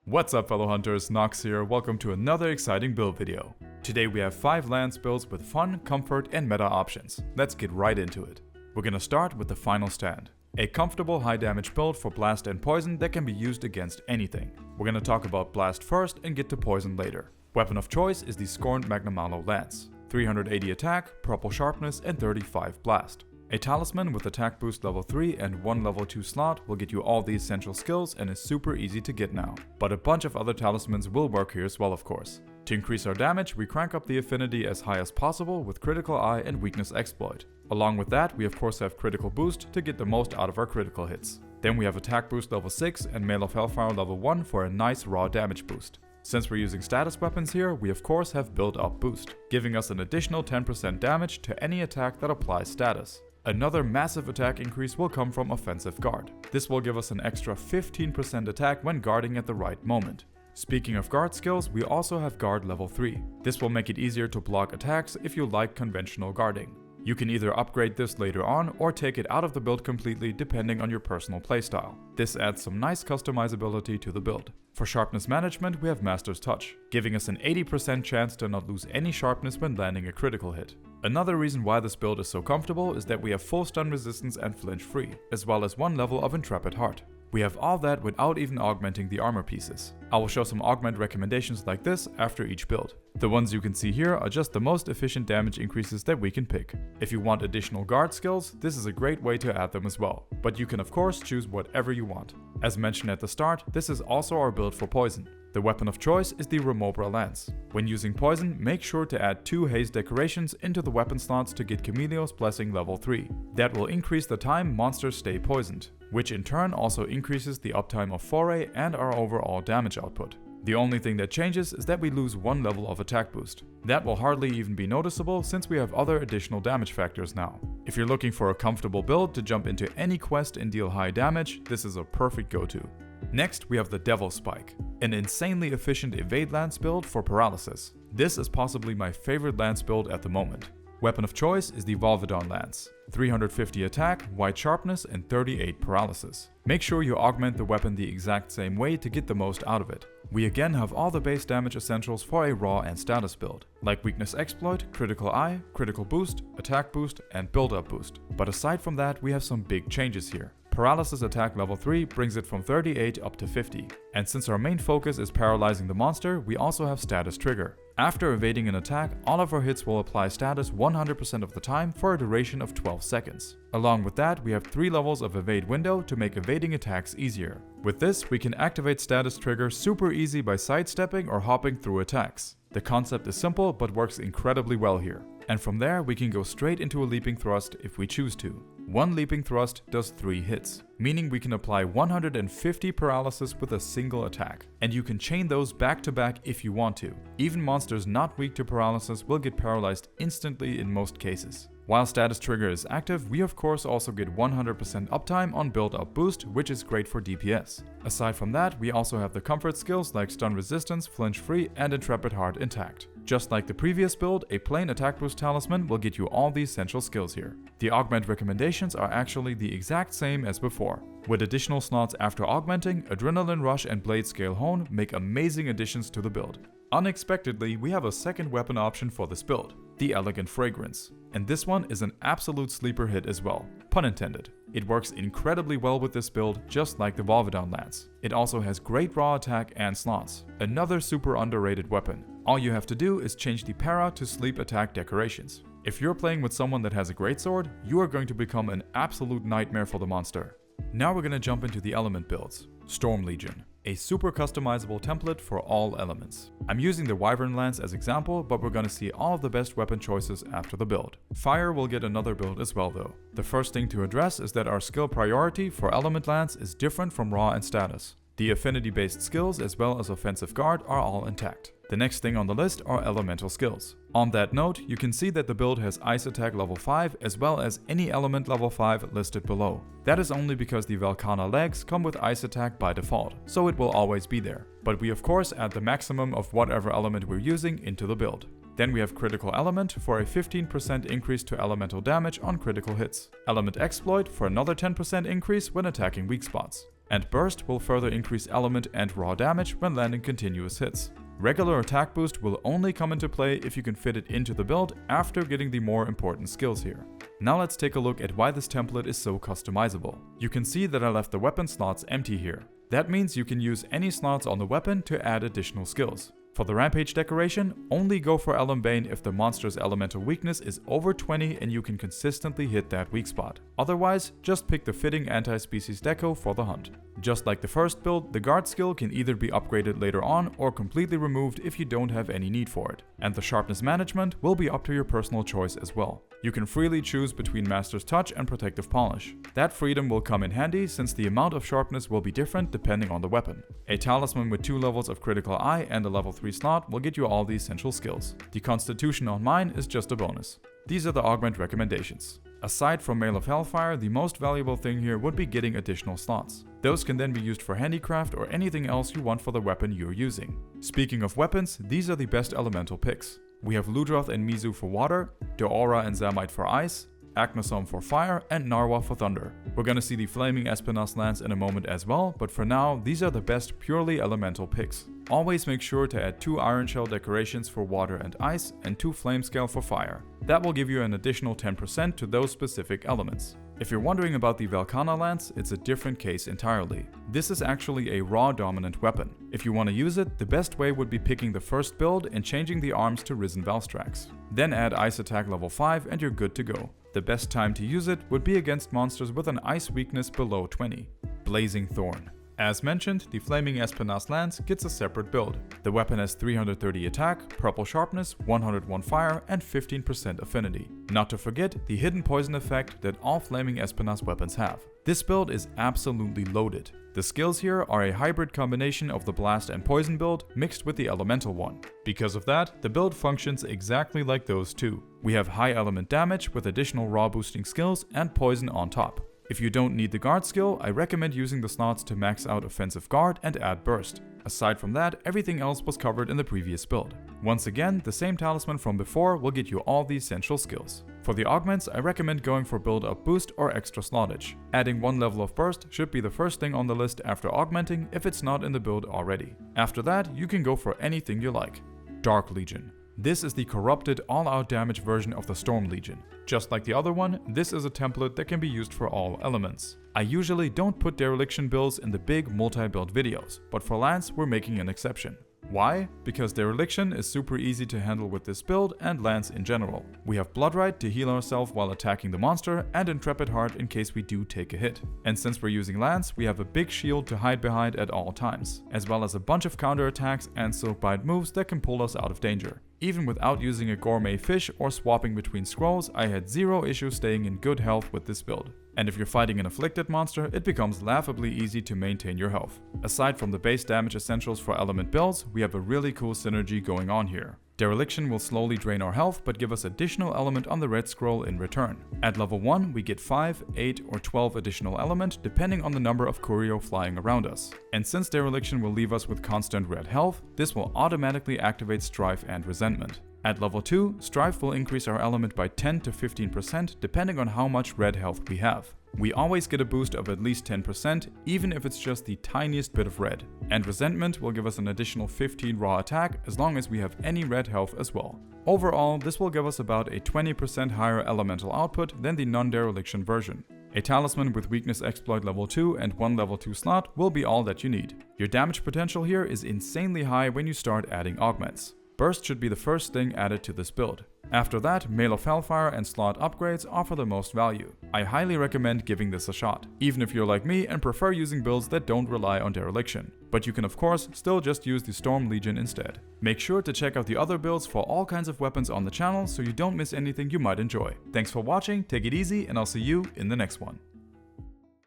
What's up fellow hunters, Nox here, welcome to another exciting build video. Today we have 5 lance builds with fun, comfort and meta options. Let's get right into it. We're gonna start with the Final Stand. A comfortable high damage build for blast and poison that can be used against anything. We're gonna talk about blast first and get to poison later. Weapon of choice is the Scorned Magnamalo Lance. 380 attack, purple sharpness and 35 blast. A Talisman with attack boost level 3 and 1 level 2 slot will get you all the essential skills and is super easy to get now. But a bunch of other talismans will work here as well, of course. To increase our damage, we crank up the affinity as high as possible with Critical Eye and Weakness Exploit. Along with that, we of course have Critical Boost to get the most out of our critical hits. Then we have attack boost level 6 and Mail of Hellfire level 1 for a nice raw damage boost. Since we're using status weapons here, we of course have build up boost, giving us an additional 10% damage to any attack that applies status. Another massive attack increase will come from Offensive Guard. This will give us an extra 15% attack when guarding at the right moment. Speaking of guard skills, we also have Guard level 3. This will make it easier to block attacks if you like conventional guarding. You can either upgrade this later on or take it out of the build completely depending on your personal playstyle. This adds some nice customizability to the build. For sharpness management, we have Master's Touch, giving us an 80% chance to not lose any sharpness when landing a critical hit. Another reason why this build is so comfortable is that we have full stun resistance and flinch free, as well as 1 level of Intrepid Heart. We have all that without even augmenting the armor pieces. I will show some augment recommendations like this after each build. The ones you can see here are just the most efficient damage increases that we can pick. If you want additional guard skills, this is a great way to add them as well, but you can of course choose whatever you want. As mentioned at the start, this is also our build for poison. The weapon of choice is the Remobra Lance. When using poison, make sure to add 2 haze decorations into the weapon slots to get Camilleo's Blessing level 3. That will increase the time monsters stay poisoned, which in turn also increases the uptime of Foray and our overall damage output. The only thing that changes is that we lose 1 level of attack boost. That will hardly even be noticeable since we have other additional damage factors now. If you're looking for a comfortable build to jump into any quest and deal high damage, this is a perfect go-to. Next, we have the Devil Spike, an insanely efficient evade lance build for paralysis. This is possibly my favorite lance build at the moment. Weapon of choice is the Volvidon Lance. 350 attack, white sharpness and 38 paralysis. Make sure you augment the weapon the exact same way to get the most out of it. We again have all the base damage essentials for a raw and status build, like Weakness Exploit, Critical Eye, Critical Boost, Attack Boost and Build Up Boost. But aside from that, we have some big changes here. Paralysis attack level 3 brings it from 38 up to 50. And since our main focus is paralyzing the monster, we also have status trigger. After evading an attack, all of our hits will apply status 100% of the time for a duration of 12 seconds. Along with that, we have 3 levels of evade window to make evading attacks easier. With this, we can activate status trigger super easy by sidestepping or hopping through attacks. The concept is simple but works incredibly well here. And from there, we can go straight into a leaping thrust if we choose to. 1 leaping thrust does 3 hits, meaning we can apply 150 paralysis with a single attack. And you can chain those back to back if you want to. Even monsters not weak to paralysis will get paralyzed instantly in most cases. While status trigger is active, we of course also get 100% uptime on build up boost, which is great for DPS. Aside from that, we also have the comfort skills like stun resistance, flinch free and Intrepid Heart intact. Just like the previous build, a plain attack boost talisman will get you all the essential skills here. The augment recommendations are actually the exact same as before. With additional slots after augmenting, Adrenaline Rush and Blade Scale Hone make amazing additions to the build. Unexpectedly, we have a second weapon option for this build, the Elegant Fragrance. And this one is an absolute sleeper hit as well, pun intended. It works incredibly well with this build, just like the Volvidon Lance. It also has great raw attack and slots, another super underrated weapon. All you have to do is change the para to sleep attack decorations. If you're playing with someone that has a greatsword, you are going to become an absolute nightmare for the monster. Now we're gonna jump into the element builds. Storm Legion, a super customizable template for all elements. I'm using the Wyvern Lance as example, but we're gonna see all of the best weapon choices after the build. Fire will get another build as well though. The first thing to address is that our skill priority for Element Lance is different from raw and status. The affinity based skills as well as offensive guard are all intact. The next thing on the list are elemental skills. On that note, you can see that the build has Ice Attack level 5 as well as any element level 5 listed below. That is only because the Velkhana legs come with Ice Attack by default, so it will always be there. But we of course add the maximum of whatever element we're using into the build. Then we have Critical Element for a 15% increase to elemental damage on critical hits. Element Exploit for another 10% increase when attacking weak spots. and Burst will further increase element and raw damage when landing continuous hits. Regular attack boost will only come into play if you can fit it into the build after getting the more important skills here. Now let's take a look at why this template is so customizable. You can see that I left the weapon slots empty here. That means you can use any slots on the weapon to add additional skills. For the Rampage decoration, only go for Bane if the monster's elemental weakness is over 20 and you can consistently hit that weak spot. Otherwise, just pick the fitting anti-species deco for the hunt. Just like the first build, the guard skill can either be upgraded later on or completely removed if you don't have any need for it. And the sharpness management will be up to your personal choice as well. You can freely choose between Master's Touch and Protective Polish. That freedom will come in handy since the amount of sharpness will be different depending on the weapon. A Talisman with 2 levels of Critical Eye and a level 3 slot will get you all the essential skills. The Constitution on mine is just a bonus. These are the Augment recommendations. Aside from Mail of Hellfire, the most valuable thing here would be getting additional slots. Those can then be used for handicraft or anything else you want for the weapon you're using. Speaking of weapons, these are the best elemental picks. We have Ludroth and Mizu for water, Deora and Zamite for ice, Aknosom for fire, and Narwa for thunder. We're gonna see the Flaming Espinas lance in a moment as well, but for now, these are the best purely elemental picks. Always make sure to add 2 Iron Shell decorations for water and ice, and 2 Flame Scale for fire. That will give you an additional 10% to those specific elements. If you're wondering about the Velkhana lance, it's a different case entirely. This is actually a raw dominant weapon. If you want to use it, the best way would be picking the first build and changing the arms to Risen Valstrax. Then add Ice Attack level 5 and you're good to go. The best time to use it would be against monsters with an ice weakness below 20. Blazing Thorn. As mentioned, the Flaming Espinas lance gets a separate build. The weapon has 330 attack, purple sharpness, 101 fire, and 15% affinity. Not to forget the hidden poison effect that all Flaming Espinas weapons have. This build is absolutely loaded. The skills here are a hybrid combination of the blast and poison build mixed with the elemental one. Because of that, the build functions exactly like those two. We have high element damage with additional raw boosting skills and poison on top. If you don't need the guard skill, I recommend using the slots to max out offensive guard and add burst. Aside from that, everything else was covered in the previous build. Once again, the same talisman from before will get you all the essential skills. For the augments, I recommend going for build up boost or extra slotage. Adding 1 level of burst should be the first thing on the list after augmenting if it's not in the build already. After that, you can go for anything you like. Dark Legion. This is the corrupted all-out damage version of the Storm Legion. Just like the other one, this is a template that can be used for all elements. I usually don't put dereliction builds in the big multi-build videos, but for Lance we're making an exception. Why? Because dereliction is super easy to handle with this build and Lance in general. We have Bloodrite to heal ourselves while attacking the monster and Intrepid Heart in case we do take a hit. And since we're using Lance, we have a big shield to hide behind at all times, as well as a bunch of counterattacks and Silkbite moves that can pull us out of danger. Even without using a gourmet fish or swapping between scrolls, I had zero issue staying in good health with this build. And if you're fighting an afflicted monster, it becomes laughably easy to maintain your health. Aside from the base damage essentials for element builds, we have a really cool synergy going on here. Dereliction will slowly drain our health but give us additional element on the red scroll in return. At level 1 we get 5, 8 or 12 additional element depending on the number of Curio flying around us. And since Dereliction will leave us with constant red health, this will automatically activate Strife and Resentment. At level 2, Strife will increase our element by 10 to 15% depending on how much red health we have. We always get a boost of at least 10%, even if it's just the tiniest bit of red. And Resentment will give us an additional 15 raw attack as long as we have any red health as well. Overall, this will give us about a 20% higher elemental output than the non-dereliction version. A Talisman with Weakness Exploit level 2 and 1 level 2 slot will be all that you need. Your damage potential here is insanely high when you start adding augments. Burst should be the first thing added to this build. After that, Mail of Hellfire and slot upgrades offer the most value. I highly recommend giving this a shot, even if you're like me and prefer using builds that don't rely on dereliction. But you can of course still just use the Storm Legion instead. Make sure to check out the other builds for all kinds of weapons on the channel so you don't miss anything you might enjoy. Thanks for watching, take it easy, and I'll see you in the next one.